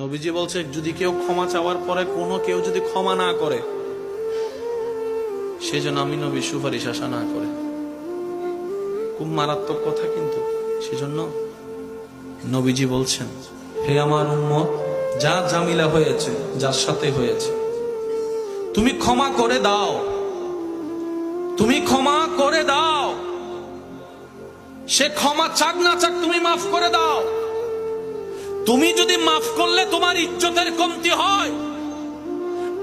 নবীজি বলছে যদি কেউ ক্ষমা চাওয়ার পরে কোনো কেউ যদি ক্ষমা না করে, সেজন্য আমি নবীর সুপারিশ আশা না করে। খুব মারাত্মক কথা, কিন্তু সেজন্য নবীজি বলছেন, হে আমার উম্মত, যা ঝামেলা হয়েছে যার সাথে হয়েছে তুমি ক্ষমা করে দাও, তুমি ক্ষমা করে দাও। সে ক্ষমা চাক না চাক তুমি মাফ করে দাও। তুমি যদি মাফ করলে তোমার ইজ্জতের কমতি হয়,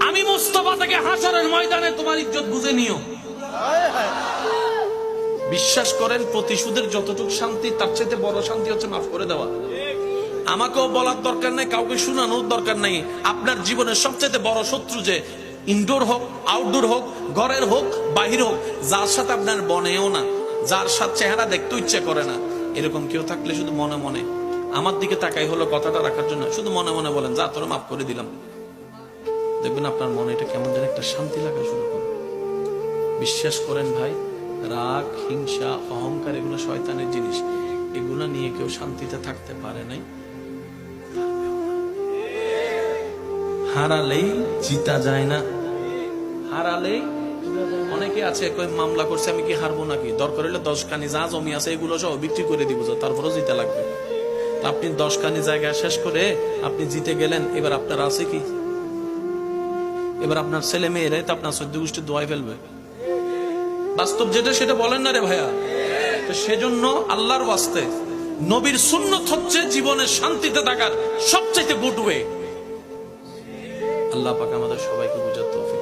আমি মুস্তাফা থেকে হাসরের ময়দানে তোমার ইজ্জত বুঝে নিও। বিশ্বাস করেন, প্রতিশোধের যতটুকু শান্তি তার চাইতে বড় শান্তি হচ্ছে মাফ করে দেওয়া। আমাকেও বলার দরকার নাই, কাউকে শোনানোর দরকার নাই। আপনার জীবনের সবচেয়ে বড় শত্রু যে ইনডোর হোক, আউটডোর হোক, ঘরের হোক, বাহির হোক, যার সাথে আপনার বনেও না, যার সাথে চেহারা দেখতে ইচ্ছে করে না, এরকম কেউ থাকলে শুধু মনে মনে আমার দিকে তাকাই হলো কথাটা রাখার জন্য, শুধু মনে মনে বলেন, যা তোরা মাফ করে দিলাম। দেখবেন আপনার মনে এটা কেমন যেন একটা শান্তি লাগা শুরু করে। বিশ্বাস করেন ভাই, রাগ, হিংসা, অহংকার এগুলো শয়তানের জিনিস। এগুলো নিয়ে কেউ শান্তিতে থাকতে পারে নাই, হারালেই জিতা যায় না। হারালেই অনেকে আছে কই মামলা করছে, আমি কি হারবো নাকি? দরকার হলে 10 খানি যা জমি আছে এগুলো সব বিক্রি করে দিব, তারপরও জিতে লাগবে। আপনি 10 খানি জায়গা শেষ করে আপনি জিতে গেলেন, এবার আপনার আছে কি? এবার আপনার ছেলে মেয়েরাই তো আপনার 14 গোষ্ঠী দোয়াই ফেলবে। বাস্তব যেটা সেটা বলেন না রে ভাইয়া। তো সেজন্য আল্লাহর ওয়াস্তে নবীর সুন্নত হচ্ছে জীবনে শান্তিতে থাকার সবচেয়ে গুড ওয়ে। আল্লাহ পাক আমাদের সবাইকে বুঝার তৌফিক